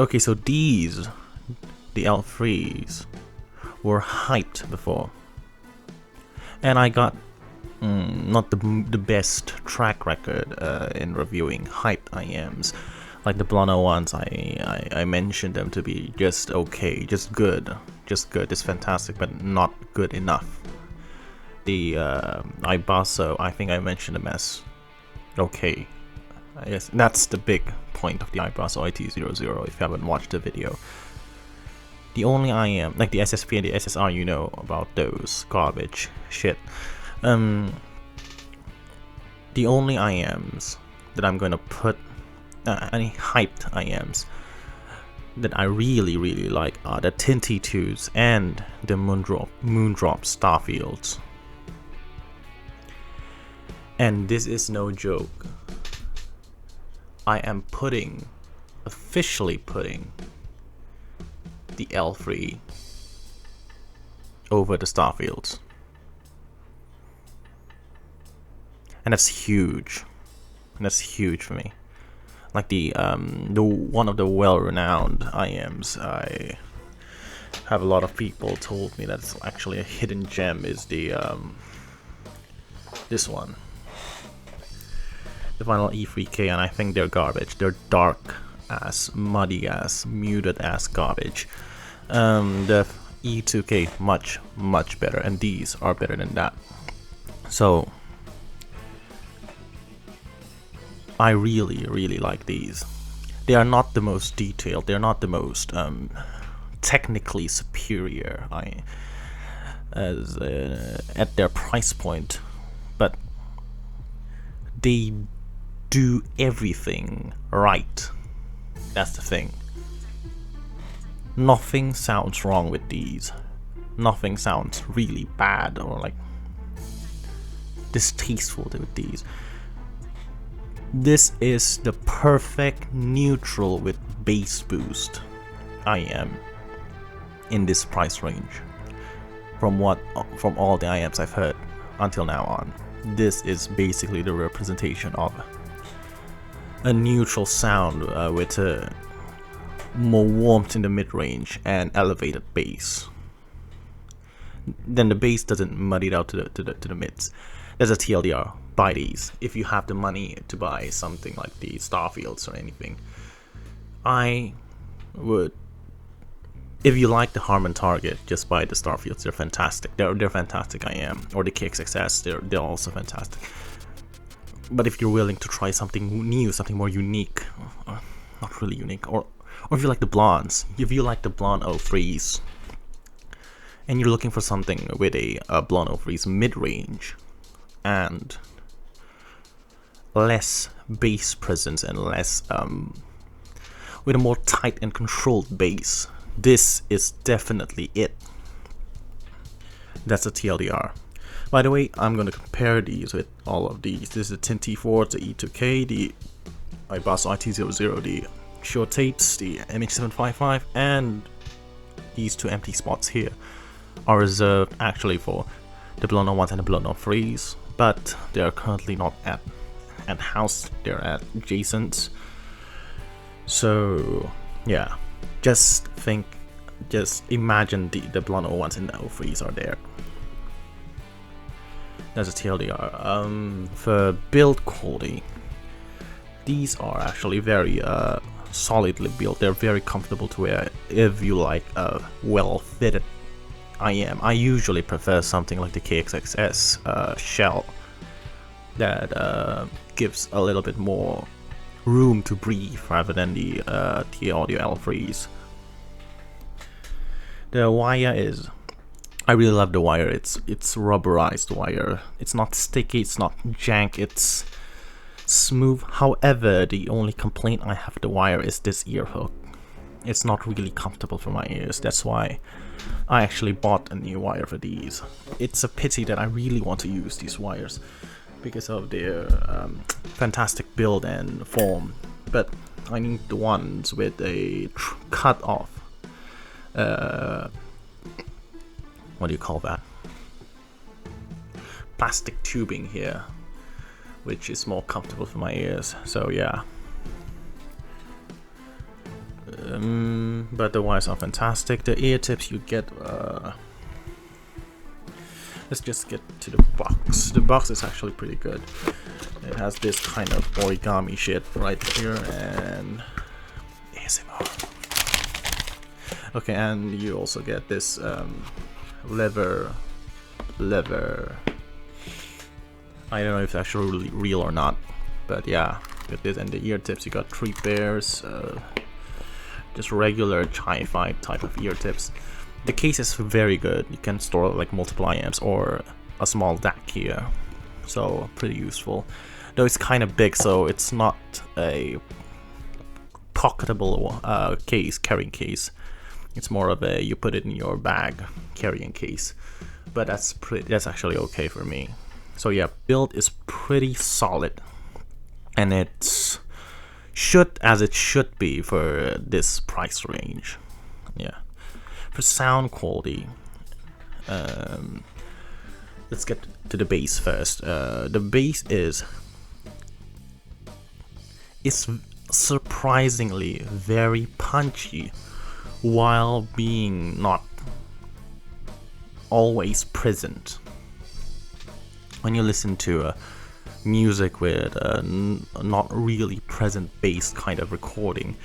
Okay, so these, the L3s, were hyped before, and I got not the best track record in reviewing hyped IMs. Like the Blano ones, I mentioned them to be just okay, just good, it's fantastic, but not good enough. The i-basso, I think I mentioned them as okay. Yes, that's the big point of the i-basso IT00 if you haven't watched the video. The only IM, like the SSP and the SSR, you know about those garbage shit. The only IMs that I'm gonna put, any hyped IMs that I really like are the Thieaudios and the Moondrop Starfields. And this is no joke. I am officially putting the L3 over the Starfields. And that's huge. And that's huge for me. Like the one of the well-renowned IMs, I have a lot of people told me that it's actually a hidden gem is the this one. The Vinyl E3K, and I think they're garbage. They're dark ass, muddy ass, muted ass garbage. The E2K much better, and these are better than that. So I really like these. They are not the most detailed. They're not the most technically superior. At their price point, but they do everything right. That's the thing. Nothing sounds wrong with these. Nothing sounds really bad or like distasteful with these. This is the perfect neutral with bass boost IM in this price range. From all the IMs I've heard until now on, this is basically the representation of a neutral sound with more warmth in the mid-range and elevated bass. Then the bass doesn't muddy it out to the mids. There's a TLDR. Buy these if you have the money to buy something like the Starfields or anything. I would. If you like the Harman Target, just buy the Starfields. They're fantastic. They're fantastic. I am. Or the KXXS. They're also fantastic. But if you're willing to try something new, something more unique, not really unique, or if you like the blondes, if you like the blonde 03s, and you're looking for something with a blonde 03s mid-range and less bass presence and less with a more tight and controlled bass, this is definitely it. That's a TLDR. By the way, I'm going to compare these with all of these. This is the T4, the E2K, the i-basso IT00, the short tapes, the MH755, and these two empty spots here are reserved actually for the Blano 1s and the Blano 3s, but they are currently not at house, they're at adjacent. So yeah, just imagine the Blano 1s and the 03s are there. That's a TLDR. For build quality, these are actually very solidly built. They're very comfortable to wear if you like a well-fitted IM. I usually prefer something like the KXXS shell that gives a little bit more room to breathe rather than the Thieaudio L3s. The wire is, I really love the wire. It's rubberized wire. It's not sticky, it's not jank, it's smooth. However, the only complaint I have with the wire is this ear hook. It's not really comfortable for my ears. That's why I actually bought a new wire for these. It's a pity that I really want to use these wires because of their fantastic build and form, but I need the ones with a cut off what do you call that, plastic tubing here, which is more comfortable for my ears. So yeah, But the wires are fantastic. The ear tips you get. Let's just get to the box. The box is actually pretty good. It has this kind of origami shit right here and ASMR. Okay, and you also get this lever. I don't know if that's really real or not, but yeah, get this. And the ear tips, you got 3 pairs, just regular hi-fi type of ear tips. The case is very good. You can store like multiple amps or a small DAC here, so pretty useful. Though it's kind of big, so it's not a pocketable carrying case. It's more of a you put it in your bag carrying case. But that's actually okay for me. So yeah, build is pretty solid, and it's as it should be for this price range. Yeah. For sound quality, let's get to the bass first. The bass is surprisingly very punchy while being not always present. When you listen to music with not really present bass kind of recording,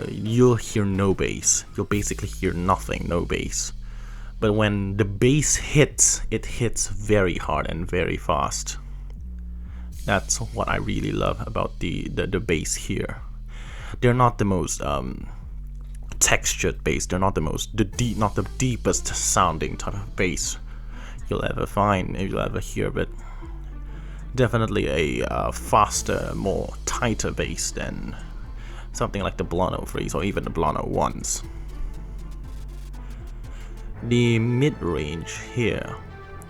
you'll hear no bass. You'll basically hear nothing, no bass. But when the bass hits, it hits very hard and very fast. That's what I really love about the bass here. They're not the most textured bass. They're not not the deepest sounding type of bass you'll ever find, you'll ever hear, but definitely a faster, more tighter bass than something like the Blano 3s or even the Blano 1s. The mid-range here.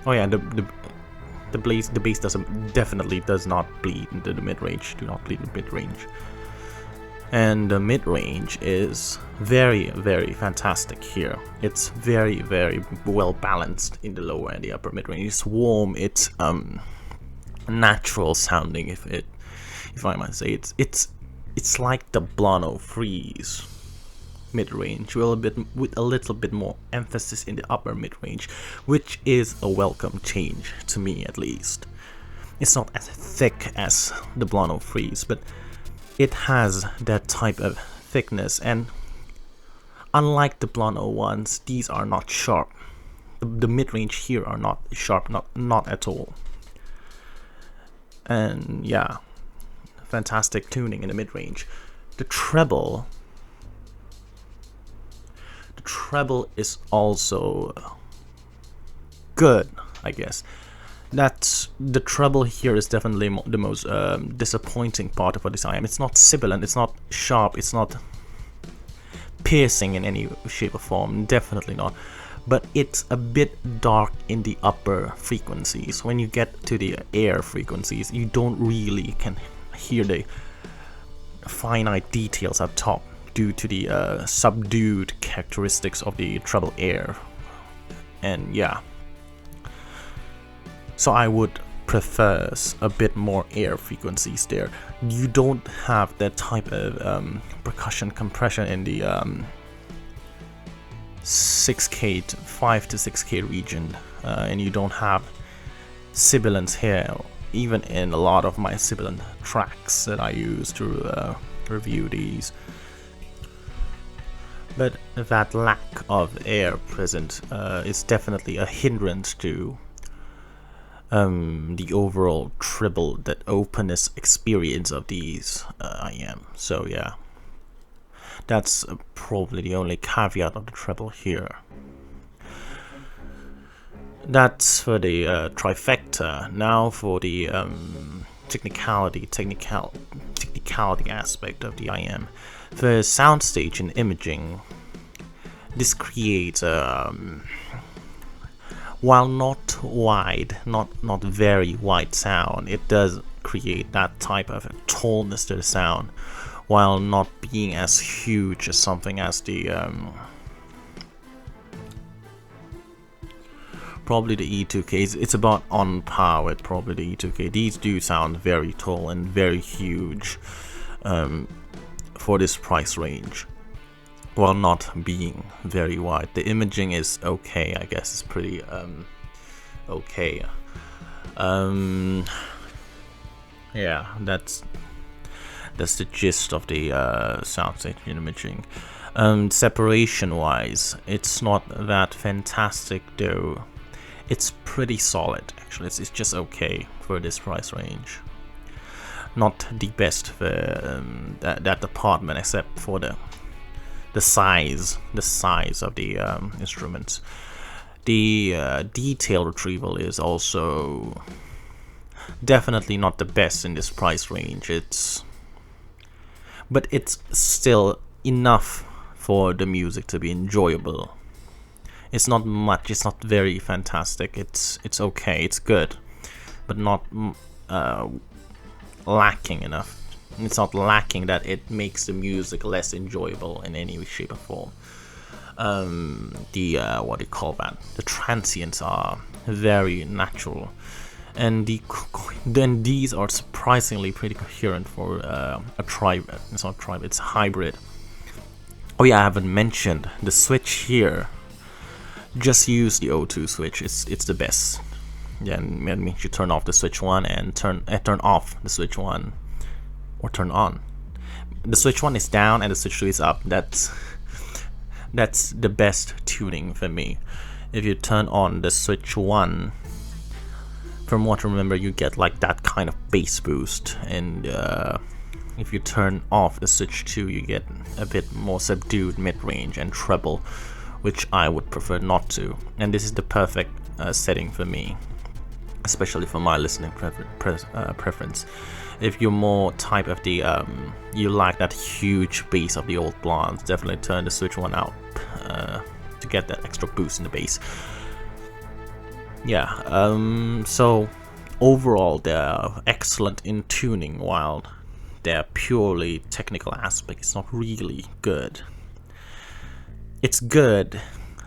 Oh yeah, the bass definitely does not bleed into the mid-range. Do not bleed in the mid-range. And the mid-range is very, very fantastic here. It's very, very well balanced in the lower and the upper mid-range. It's warm. It's natural sounding. If I might say, it's like the Blano 3's mid-range with a little bit more emphasis in the upper mid-range, which is a welcome change to me, at least. It's not as thick as the Blano 3's, but it has that type of thickness, and unlike the Blano 1s, these are not sharp. The mid-range here are not sharp, not at all. And yeah, fantastic tuning in the mid-range. The treble is also good, I guess. That's the treble here is definitely the most disappointing part of this IM. It's not sibilant, it's not sharp, it's not piercing in any shape or form, definitely not. But it's a bit dark in the upper frequencies. When you get to the air frequencies, you don't really can hear the finite details up top due to the subdued characteristics of the treble air. And yeah. So I would prefer a bit more air frequencies there. You don't have that type of percussion compression in the 6K to 5 to 6K region, and you don't have sibilance here, even in a lot of my sibilant tracks that I use to review these. But that lack of air present is definitely a hindrance to the overall treble, that openness experience of these IM. So yeah, that's probably the only caveat of the treble here. That's for the trifecta. Now for the technicality aspect of the IM. For soundstage and imaging, this creates while not wide, not very wide sound, it does create that type of tallness to the sound, while not being as huge as something as the probably the E2K. It's about on par with probably the E2K. These do sound very tall and very huge for this price range. while not being very wide. The imaging is okay, I guess it's pretty okay. Yeah, that's the gist of the soundstage imaging. Separation wise, it's not that fantastic though. It's pretty solid actually. It's just okay for this price range. Not the best for that department, except for the size of the instruments. The detail retrieval is also definitely not the best in this price range. But it's still enough for the music to be enjoyable. It's not much. It's not very fantastic. It's okay. It's good, but not lacking enough. It's not lacking that it makes the music less enjoyable in any shape or form. What do you call that? The transients are very natural, and then these are surprisingly pretty coherent for a tribe. It's not tribe. It's a hybrid. Oh yeah, I haven't mentioned the switch here. Just use the O2 switch. It's the best. Then that means you turn off the switch 1 and turn off the switch 1, or turn on. The switch 1 is down and the switch 2 is up. That's the best tuning for me. If you turn on the switch 1, from what I remember, you get like that kind of bass boost, and if you turn off the switch 2, you get a bit more subdued mid-range and treble, which I would prefer not to. And this is the perfect setting for me, especially for my listening preference. If you're more type of the you like that huge bass of the old blondes, definitely turn the switch 1 out to get that extra boost in the bass. Yeah, so overall they're excellent in tuning, while their purely technical aspect is not really good. It's good,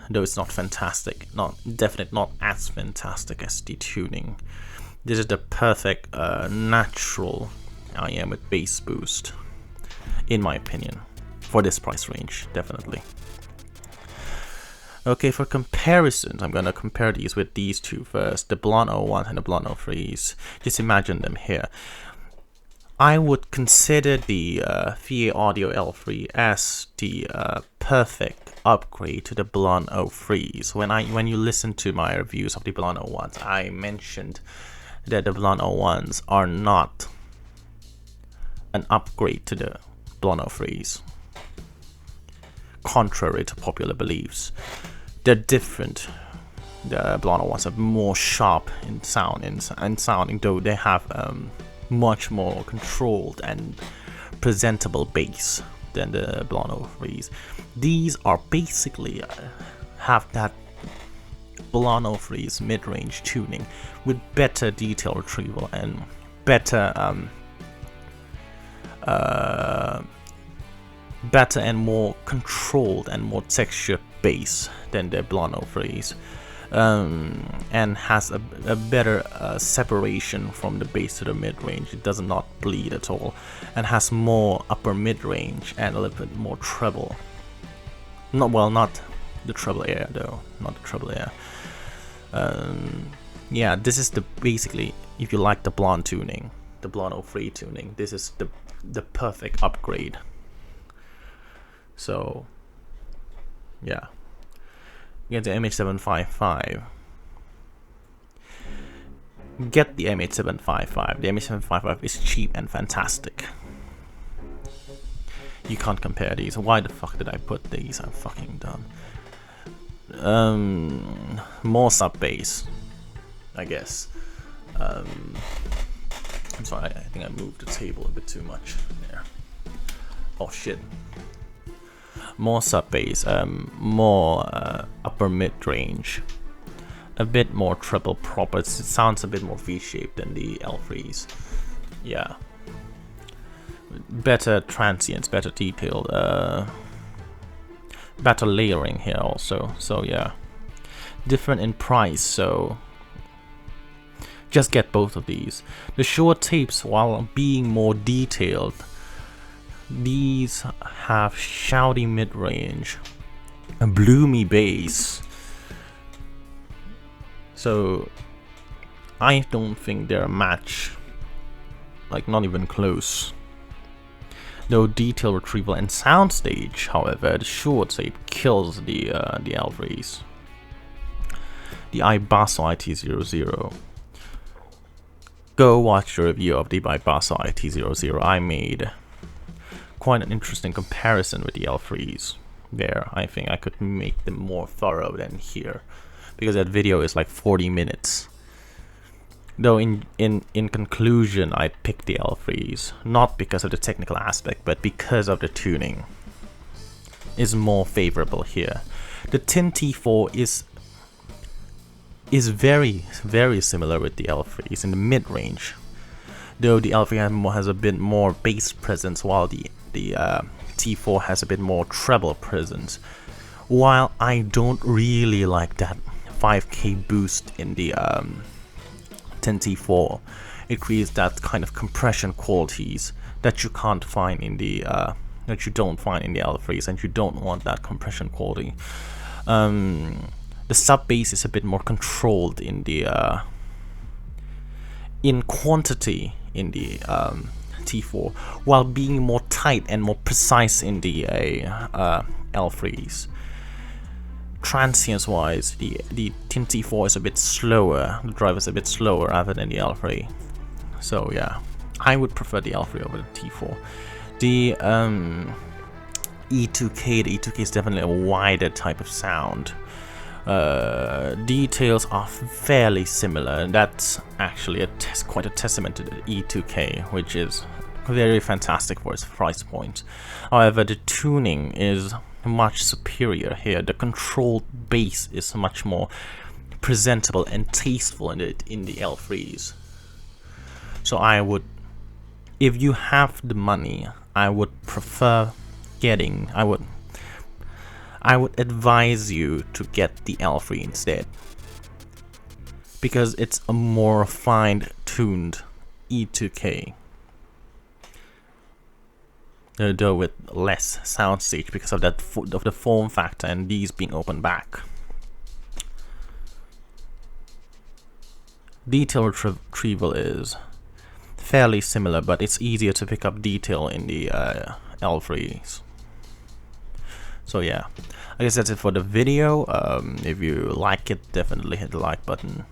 though it's not fantastic. Definitely not as fantastic as the tuning. This is the perfect natural IM with bass boost, in my opinion, for this price range, definitely. Okay, for comparisons, I'm gonna compare these with these two first, the Blonde 01 and the Blonde 03s. Just imagine them here. I would consider the Thieaudio L3 as the perfect upgrade to the Blonde 03s. When you listen to my reviews of the Blonde 01s, I mentioned that the Blonde 01s are not an upgrade to the Blonde 03s, contrary to popular beliefs. They're different. The Blonde 01s are more sharp in sound and sounding, though they have much more controlled and presentable bass than the Blonde 03s. These are basically have that Blonde 03s mid-range tuning with better detail retrieval and better and more controlled and more textured bass than the Blonde 03s. And has a better separation from the bass to the mid-range. It does not bleed at all, and has more upper mid-range and a little bit more treble. Not the treble air though, not the treble air. Yeah, this is basically, if you like the Blonde tuning, the Blonde 03 tuning, this is the perfect upgrade. So yeah. Get the MH755. Get the MH755. The MH755 is cheap and fantastic. You can't compare these. Why the fuck did I put these? I'm fucking done. More sub bass, I guess. I'm sorry, I think I moved the table a bit too much there. Oh shit. More sub bass, more upper mid range, a bit more treble proper. It sounds a bit more V-shaped than the L3s. Yeah, better transients, better detailed, better layering here also. So yeah, different in price. So just get both of these. The short tapes, while being more detailed, these have shouty mid-range, a bloomy bass. So I don't think they're a match, like not even close. Though detail retrieval and soundstage, however, the short shape kills the L3s. The i-basso IT00. Go watch the review of the i-basso IT00. I made quite an interesting comparison with the L3s there. I think I could make them more thorough than here, because that video is like 40 minutes. Though in conclusion, I picked the L3s, not because of the technical aspect, but because of the tuning is more favorable here. The T4 is very, very similar with the L3s in the mid-range, though the L3 has a bit more bass presence, while the T4 has a bit more treble presence. While I don't really like that 5k boost in the T4, it creates that kind of compression qualities that you can't find in the that you don't find in the L3s, and you don't want that compression quality. The sub bass is a bit more controlled in the in quantity in the T4, while being more tight and more precise in the L3s. Transience wise, the T4 is a bit slower, the drive is a bit slower rather than the L3. So yeah, I would prefer the L3 over the T4. The E2K is definitely a wider type of sound. Details are fairly similar, and that's actually quite a testament to the E2K, which is very fantastic for its price point. However, the tuning is much superior here. The controlled bass is much more presentable and tasteful in the L3s. So I would, if you have the money, I would prefer getting, I would advise you to get the L3 instead, because it's a more fine-tuned E2K, though with less soundstage because of that of the form factor and these being open back. Detail retrieval is fairly similar, but it's easier to pick up detail in the L3s. So yeah, I guess that's it for the video. If you like it, definitely hit the like button,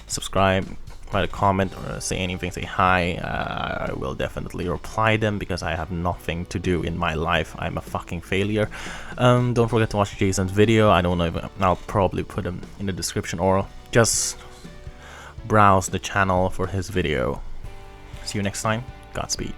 subscribe, write a comment, or say anything, say hi. I will definitely reply them, because I have nothing to do in my life. I'm a fucking failure. Don't forget to watch Jason's video. I don't know if I'll probably put him in the description, or just browse the channel for his video. See you next time. Godspeed.